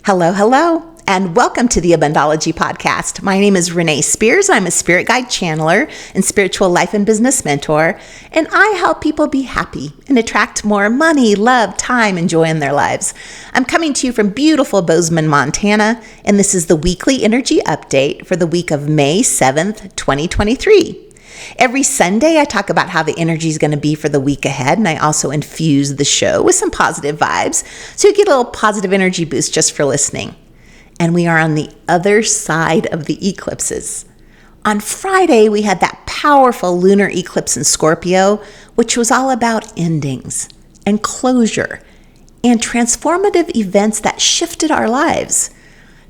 Hello, hello, and welcome to the Abundology podcast. My name is Renee Spears. I'm a spirit guide channeler and spiritual life and business mentor, and I help people be happy and attract more money, love, time, and joy in their lives. I'm coming to you from beautiful Bozeman, Montana, and this is the weekly energy update for the week of May 7th, 2023. Every Sunday, I talk about how the energy is going to be for the week ahead, and I also infuse the show with some positive vibes, so you get a little positive energy boost just for listening. And we are on the other side of the eclipses. On Friday, we had that powerful lunar eclipse in Scorpio, which was all about endings and closure and transformative events that shifted our lives.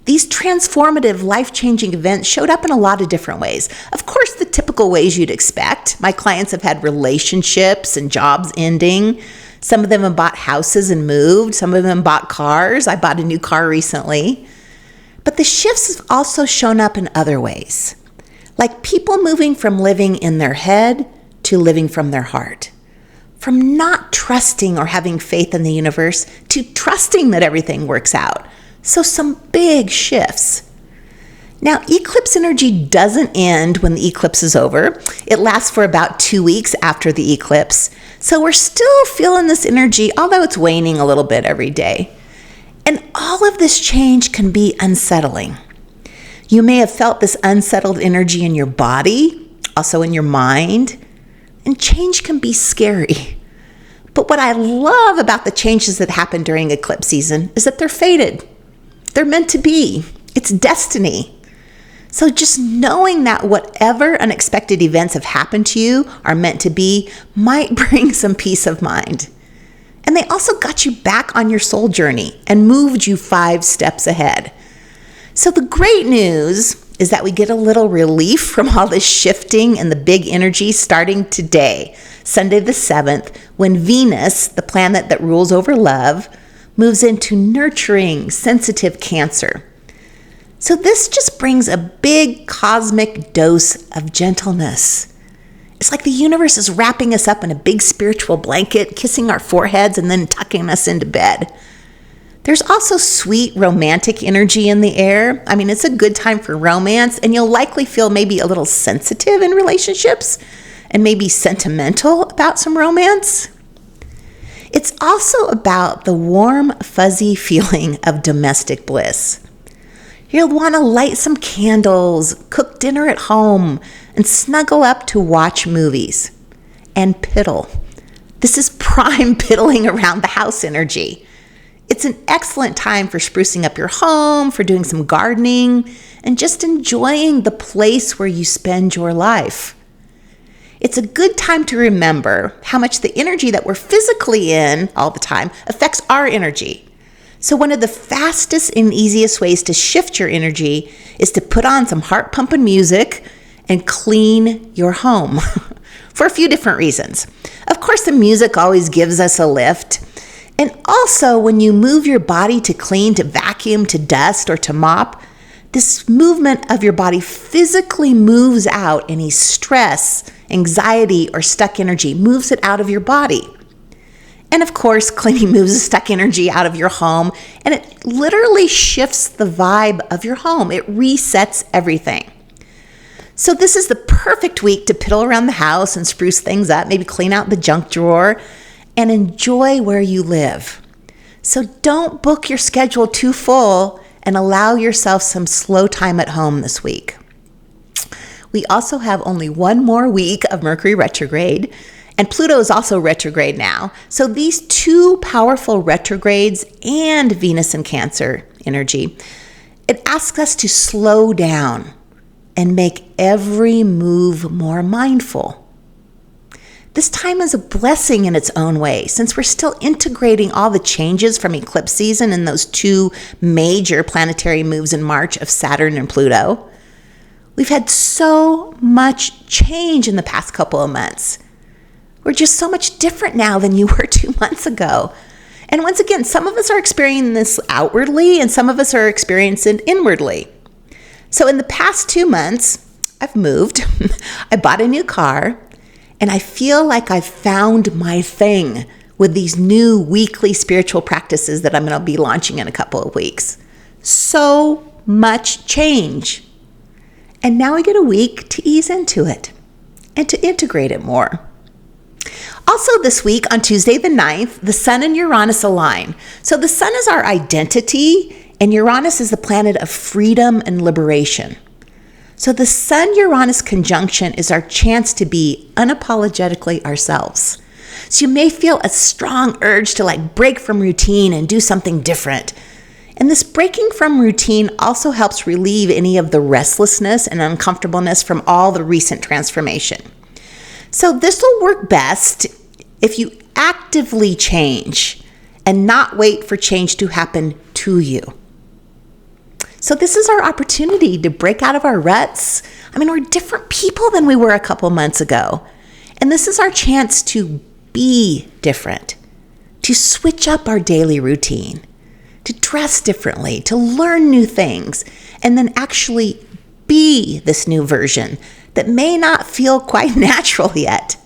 These transformative, life-changing events showed up in a lot of different ways. Of course, the typical ways you'd expect. My clients have had relationships and jobs ending. Some of them have bought houses and moved. Some of them bought cars. I bought a new car recently. But the shifts have also shown up in other ways, like people moving from living in their head to living from their heart, from not trusting or having faith in the universe to trusting that everything works out. So some big shifts. Now, eclipse energy doesn't end when the eclipse is over. It lasts for about 2 weeks after the eclipse. So we're still feeling this energy, although it's waning a little bit every day. And all of this change can be unsettling. You may have felt this unsettled energy in your body, also in your mind, and change can be scary. But what I love about the changes that happen during eclipse season is that they're fated. They're meant to be. It's destiny. So just knowing that whatever unexpected events have happened to you are meant to be might bring some peace of mind. And they also got you back on your soul journey and moved you 5 steps ahead. So the great news is that we get a little relief from all this shifting and the big energy starting today, Sunday the 7th, when Venus, the planet that rules over love, moves into nurturing, sensitive Cancer. So this just brings a big cosmic dose of gentleness. It's like the universe is wrapping us up in a big spiritual blanket, kissing our foreheads, and then tucking us into bed. There's also sweet romantic energy in the air. I mean, it's a good time for romance, and you'll likely feel maybe a little sensitive in relationships and maybe sentimental about some romance. It's also about the warm, fuzzy feeling of domestic bliss. You'll want to light some candles, cook dinner at home, and snuggle up to watch movies. And piddle. This is prime piddling around the house energy. It's an excellent time for sprucing up your home, for doing some gardening, and just enjoying the place where you spend your life. It's a good time to remember how much the energy that we're physically in all the time affects our energy. So one of the fastest and easiest ways to shift your energy is to put on some heart-pumping music and clean your home for a few different reasons. Of course, the music always gives us a lift. And also, when you move your body to clean, to vacuum, to dust, or to mop, this movement of your body physically moves out any stress, anxiety, or stuck energy, moves it out of your body. And of course, cleaning moves the stuck energy out of your home, and it literally shifts the vibe of your home. It resets everything. So this is the perfect week to piddle around the house and spruce things up, maybe clean out the junk drawer, and enjoy where you live. So don't book your schedule too full and allow yourself some slow time at home this week. We also have only one more week of Mercury retrograde, and Pluto is also retrograde now. So these two powerful retrogrades and Venus and Cancer energy, it asks us to slow down and make every move more mindful. This time is a blessing in its own way, since we're still integrating all the changes from eclipse season and those 2 major planetary moves in March of Saturn and Pluto. We've had so much change in the past couple of months. We're just so much different now than you were 2 months ago. And once again, some of us are experiencing this outwardly and some of us are experiencing it inwardly. So in the past 2 months, I've moved, I bought a new car, and I feel like I've found my thing with these new weekly spiritual practices that I'm going to be launching in a couple of weeks. so much change. And now we get a week to ease into it and to integrate it more. Also this week, on Tuesday the 9th, the Sun and Uranus align. So the Sun is our identity, and Uranus is the planet of freedom and liberation. So the Sun-Uranus conjunction is our chance to be unapologetically ourselves. So you may feel a strong urge to break from routine and do something different. And this breaking from routine also helps relieve any of the restlessness and uncomfortableness from all the recent transformation. So this will work best if you actively change and not wait for change to happen to you. So this is our opportunity to break out of our ruts. We're different people than we were a couple months ago. And this is our chance to be different, to switch up our daily routine, to dress differently, to learn new things, and then actually be this new version that may not feel quite natural yet.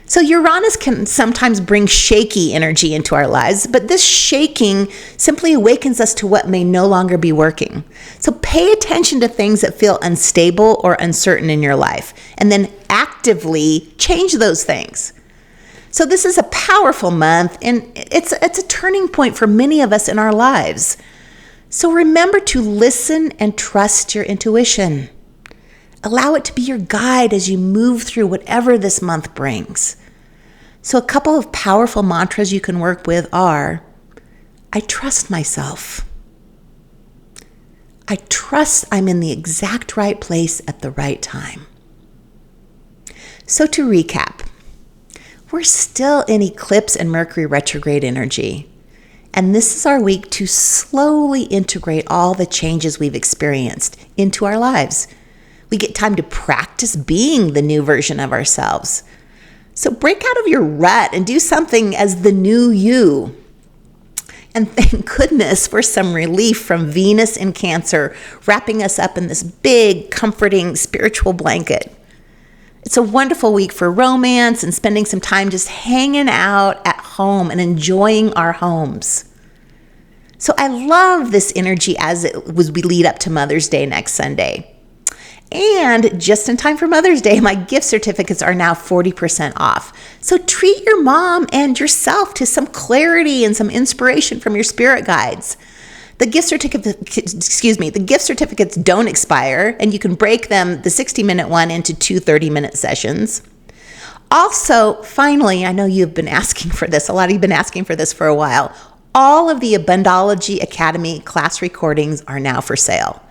So Uranus can sometimes bring shaky energy into our lives, but this shaking simply awakens us to what may no longer be working. So pay attention to things that feel unstable or uncertain in your life, and then actively change those things. So this is a powerful month, and it's a turning point for many of us in our lives. So remember to listen and trust your intuition. Allow it to be your guide as you move through whatever this month brings. So a couple of powerful mantras you can work with are, I trust myself. I trust I'm in the exact right place at the right time. So to recap, we're still in eclipse and Mercury retrograde energy. And this is our week to slowly integrate all the changes we've experienced into our lives. We get time to practice being the new version of ourselves. So break out of your rut and do something as the new you. And thank goodness for some relief from Venus in Cancer, wrapping us up in this big, comforting spiritual blanket. It's a wonderful week for romance and spending some time just hanging out at home and enjoying our homes. So I love this energy we lead up to Mother's Day next Sunday. And just in time for Mother's Day, my gift certificates are now 40% off. So treat your mom and yourself to some clarity and some inspiration from your spirit guides. The gift certificates don't expire, and you can break them, the 60-minute one, into 2 30-minute sessions. Also, finally, I know you've been asking for this. A lot of you have been asking for this for a while. All of the Abundology Academy class recordings are now for sale.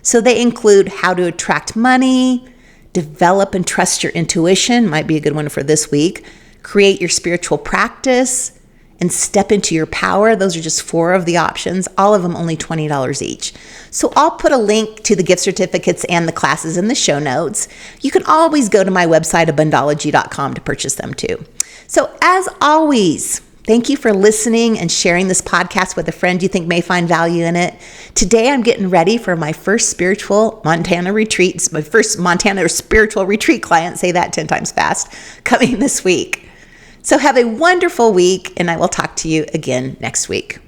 So they include how to attract money, develop and trust your intuition, might be a good one for this week, create your spiritual practice, and step into your power. Those are just 4 of the options, all of them only $20 each. So I'll put a link to the gift certificates and the classes in the show notes. You can always go to my website, Abundology.com, to purchase them too. So as always, thank you for listening and sharing this podcast with a friend you think may find value in it. Today, I'm getting ready for my first spiritual Montana retreat, my first Montana spiritual retreat client, say that 10 times fast, coming this week. So have a wonderful week, and I will talk to you again next week.